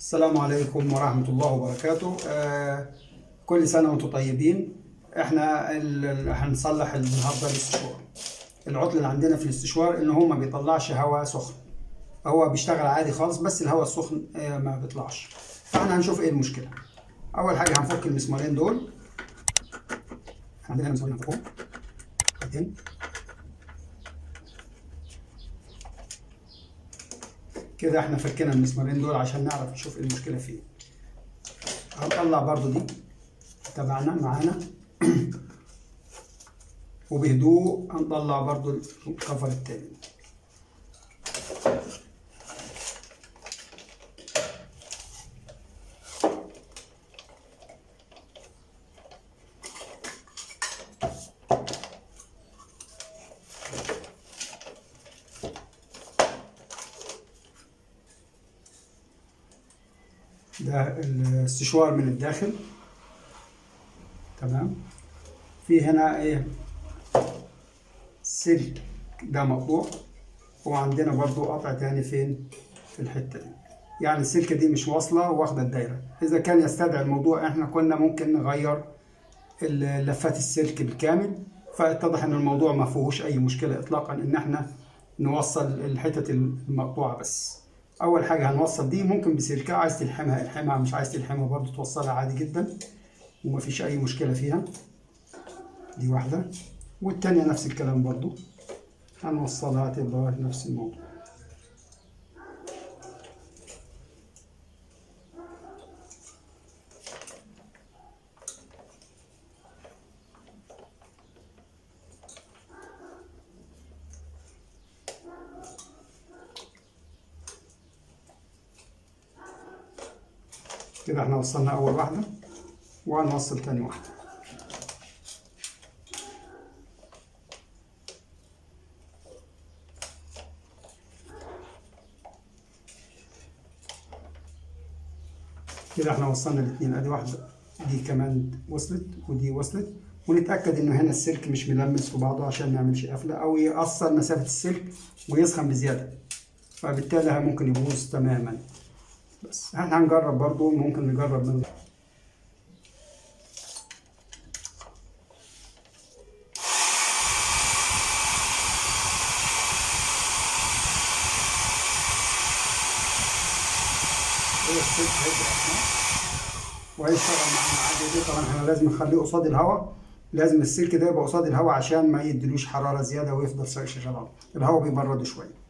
السلام عليكم ورحمة الله وبركاته. كل سنة وانتم طيبين. احنا هنصلح النهارده الاستشوار. العطل اللي عندنا في الاستشوار ان هو ما بيطلعش هواء سخن، هو بيشتغل عادي خالص بس الهواء السخن ما بيطلعش. فاحنا هنشوف ايه المشكلة. اول حاجة هنفك المسمارين دول. عندنا مسمارين هنفكهم بعدين كده احنا فكينا المسمارين دول عشان نعرف نشوف ايه المشكلة فيه. هنطلع برضو دي تبعنا معانا وبهدوء هنطلع برضو الكفر التاني. ده الاستشوار من الداخل، تمام. في هنا ايه سلك ده مقطوع، وعندنا برضو قطع تاني فين في الحته دي، يعني السلكه دي مش واصله واخده الدايره. اذا كان يستدعي الموضوع احنا كنا ممكن نغير لفات السلك بالكامل، فاتضح ان الموضوع ما فيهوش اي مشكله اطلاقا ان احنا نوصل الحتت المقطوعه بس. اول حاجه هنوصل دي ممكن بسلكه، عايز تلحمها الحمها، مش عايز تلحمها برضو توصلها عادي جدا ومفيش اي مشكله فيها. دي واحده، والتانيه نفس الكلام برضو هنوصلها تبقى نفس الموضوع. كده احنا وصلنا اول واحده وهنوصل تاني واحده. كده احنا وصلنا الاثنين، ادي واحده دي كمان وصلت ودي وصلت، ونتاكد انه هنا السلك مش ملمس في بعضه عشان ما يعملش قفله او يقصر مسافه السلك ويسخن بزياده، فبالتالي ممكن يبوظ تماما. بس احنا هنجرب برضو، ممكن نجرب من السلك هيبقى وهيشتغل معانا عادي. طبعا احنا لازم نخليه قصاد الهواء، لازم السلك ده يبقى قصاد الهواء عشان ما يديلوش حراره زياده ويفضل شغال. الهواء بيبرده شويه.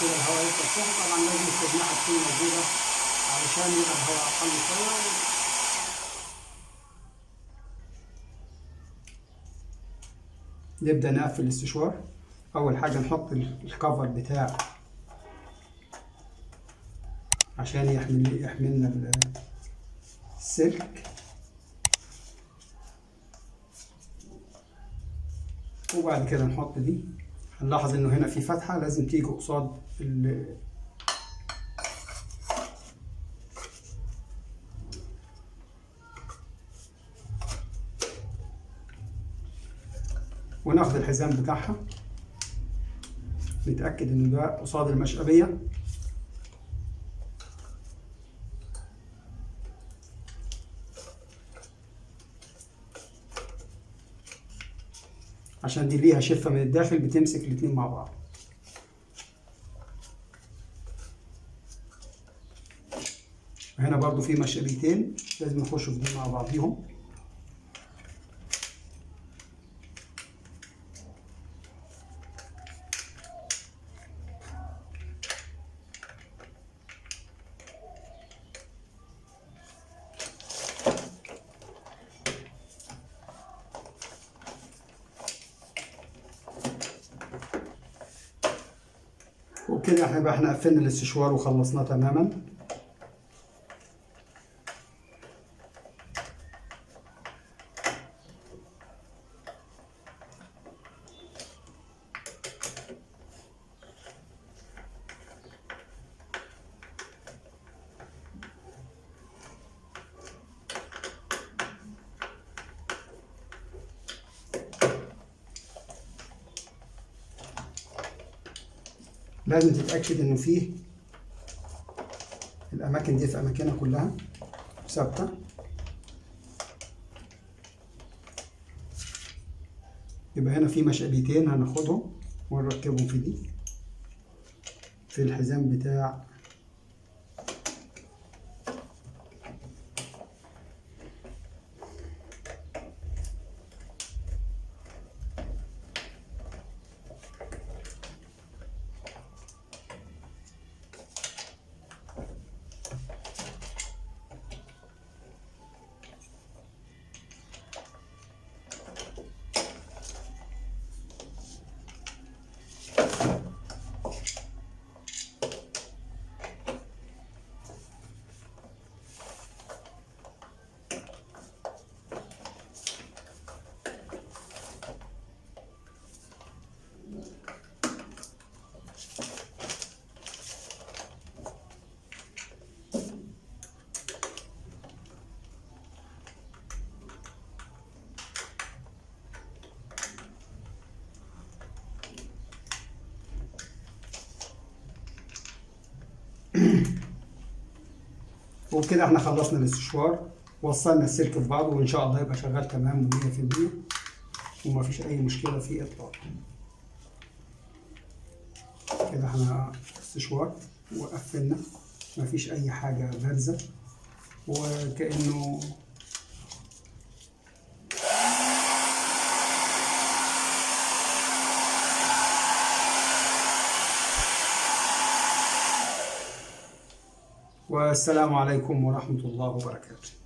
كده الهواء يبقى سخن. طبعا لازم التجميعة تكون موجودة علشان يبقى الهواء أقل شوية. نبدأ نقفل الاستشوار. أول حاجة نحط الكفر بتاع عشان يحملنا السلك، وبعد كده نحط دي. هنلاحظ انه هنا في فتحة لازم تيجي قصاد وناخد الحزام بتاعها نتأكد انه ده قصاد المشقبية. عشان دي ليها شفة من الداخل بتمسك الاتنين مع بعض. هنا برضو في مشقبيتين لازم يخشوا في دي مع بعضيهم. وبكده احنا قفلنا الاستشوار وخلصناه تماما. لازم تتأكد إنه فيه الأماكن دي في أماكنها كلها ثابتة. يبقى هنا في مشقبيتين هناخدهم ونركبهم في دي، في الحزام بتاع وبكده احنا خلصنا الاستشوار، وصلنا السلك في بعضه، وان شاء الله يبقى شغال تمام 100% ومفيش اي مشكله فيه اطلاقا. كده احنا استشوار وقفلنا، مفيش اي حاجه بارزه، وكانه والسلام عليكم ورحمه الله وبركاته.